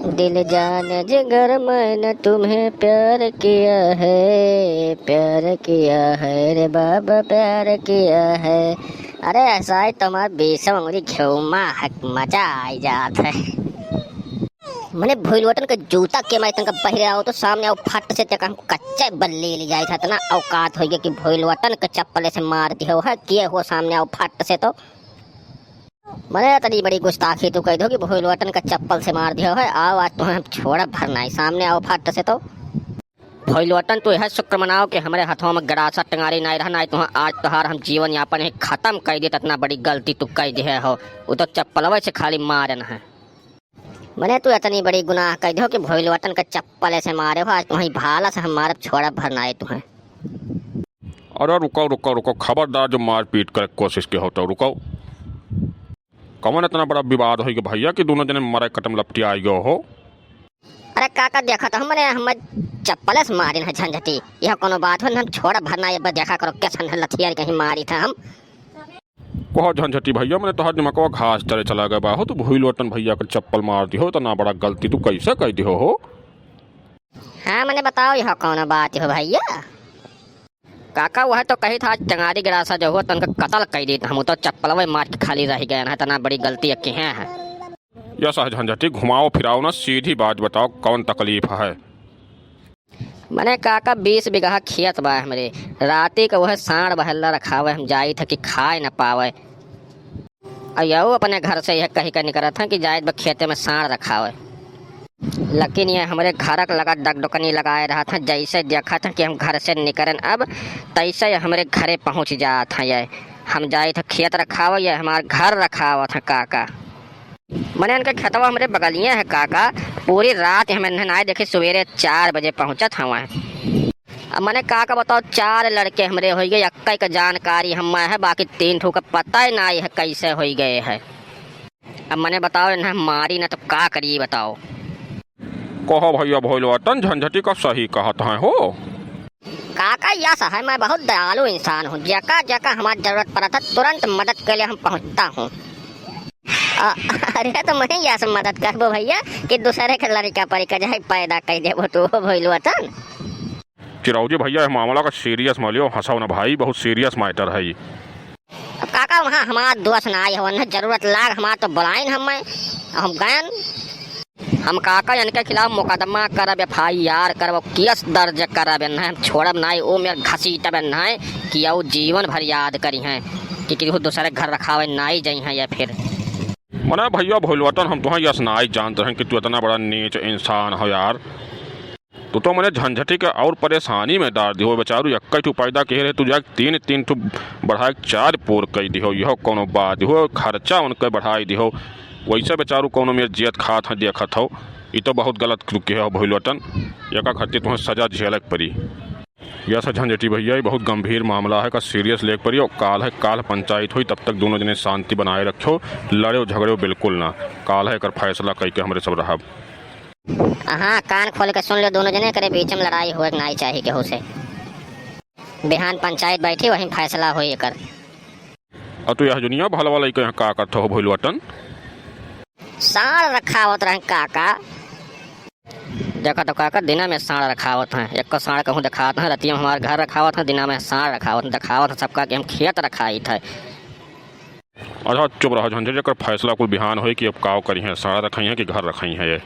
दिल जान जिगर मैंने तुम्हें प्यार किया है, प्यार किया है रे बाबा, प्यार किया है। अरे ऐसा है तुम्हारा बेसम अंगुरी घ्योमा हक मजा आई जात है। मैंने भोलवटन के जूता के मैं तनका पहरे आओ तो सामने आओ फट से तक हम कच्चे बल्ले ले जाए था ना औकात हो गया कि भोलवटन के चप्पल से मार दियो है किए हो सामने आओ फट से। तो मैंने इतनी बड़ी गुस्ताखी तो कह दो कि भोलवटन का चप्पल से मार दिया है। आओ आज तुम्हें हम छोड़ा भरना है, सामने आओ फट से। तो भोलवटन तो यह शुक्र मनाओ कि हमारे हाथों में गड़ासा टंगारी नहीं रहना, तुम्हें आज तोहार हम जीवन यापन खत्म कर दिए। इतना बड़ी गलती तू कह दी हो, वो तो चप्पल से खाली मारन है। मैंने तो इतनी बड़ी गुनाह कह दो कि भोलवटन का चप्पल से मारे हो, आज तुम्हारी भाला से हमारा छोड़ा भरना है तुम्हें। अरे रुको रुको रुको, खबरदार जो मार पीट कर कोशिश के होता रुको। कौन इतना बड़ा विवाद हो कि भैया कि दोनों जने मरे कटम लपटी आई गयो हो। अरे काका देखा तो हमने हम चप्पल से मारी है झंझटी, यह कोनो बात हो। हम छोड़ा भरना है, देखा करो कैसा लथियार कहीं मारी था हम। कहो झंझटी भैया, मैंने तोहर दिमागवा घास चले चला गया हो। तू भोलवटन भैया का चप्पल मार दी हो, इतना बड़ा गलती तू कैसे कह दी हो। हाँ मैंने बताओ यह कौन बात हो भैया। काका वह तो कही था टंगारी गिरासा जो हो तनका कत्ल कर दी, हम तो चप्पल मार के खाली रह गए ना, इतना बड़ी गलती की है। यस झंझटी घुमाओ फिराओ ना, सीधी बात बताओ कौन तकलीफ है। मैंने काका 20 बीघा खेत बा हमरे, राती का वह सांड बहल्ला रखा हुआ, हम जाई था कि खाए न पावे। और यू अपने घर से यह कही कर निकला था कि जायद बा खेते में सांड रखा हुआ। लेकिन ये हमारे घर का लगा डगडुकनी लगाए रहा था, जैसे देखा था कि हम घर से निकलन अब तैसे ये हमारे घरे पहुंच जा था। ये हम जाए था खेत रखा हुआ, ये हमारा घर रखा हुआ था काका। मैंने उनका खेतवा हमारे बगलिए है काका, पूरी रात हमें नहाए देखे, सवेरे 4 बजे पहुंचा था वहाँ। अब मैंने काका बताओ 4 लड़के हमारे हो गए, इक्का का जानकारी हम है, बाकी 3 ठो का पता ही ना है कैसे हो गए है। अब मैंने बताओ इन्हें मारी ना तो का करिए बताओ। कहो भैया भोलवटन झंझटी का सही कहता है हो। काका यस है, मैं बहुत दयालु इंसान हूँ, जगह जगह हमारी जरूरत पड़ा था तुरंत मदद के लिए हम पहुँचता हूँ। अरे तो मैं यस मदद करबो भैया कि दूसरे के लड़का पर जाए पैदा कर देबो तो भोलवटन। चिरौजी भैया मामला का सीरियस मालियो, हंसाओ ना भाई, बहुत सीरियस मैटर है ये। अब काका वहाँ हमारा दोस्त ना आई हो, जरूरत लाग हमारा तो बुलाइन हम गए। हम काका इनके खिलाफ मुकदमा करब, FIR करब, केस दर्ज करब, हम छोड़ब ना। वो मेरे घसीटब ना कि वो जीवन भर याद करी हैं कि दूसरे घर रखावे ना ही जाई हैं। या फिर मना भैया भोलवटन हम तुम्हें यस ना ही जानते हैं कि तू इतना बड़ा नीच इंसान हो यार। तू तो मैंने झंझटी के और परेशानी में डाल दी हो बेचारू, इक्का ठू पैदा कह रहे, तू जाके 3 ठू बढ़ा 4 पूर कह दी हो। यह कोनो बात हो, खर्चा उनके बढ़ाई दी हो, वैसे बेचारू कोनो मेरे जियत खात है देखत हो। ये तो बहुत गलत के हो भोलवटन, एक खातिर तुम्हें सजा झेलक पड़ी। यस झंझटी भैया ये बहुत गंभीर मामला है का सीरियस लेक पड़ी। और काल पंचायत हुई, तब तक दोनों जने शांति बनाए रखो, लड़े झगड़े बिल्कुल ना। काल है कर फैसला कह के हमारे सब रहा। हाँ कान खोल के सुन लो, दोनों जने करे बीच में लड़ाई हो नहीं चाहिए केहू से। बिहान पंचायत बैठी वहीं फैसला हो कर। और तू यह दुनिया भल वाला यहाँ का करते हो भोलवटन। सांड रखा होता रहे काका, देखा तो काका दिना में सांड रखा होता है, एक को सांड कहूँ दिखावत है, रतिया में हमारे घर रखा हुआ था, दिना में सांड रखा हुआ दिखावत है सबका कि हम खेत रखाई था। अच्छा चुप रहो झंझट, फैसला कुल बिहान हो कि अब काव करी है, सांड रखाई है कि घर रखाई है ये।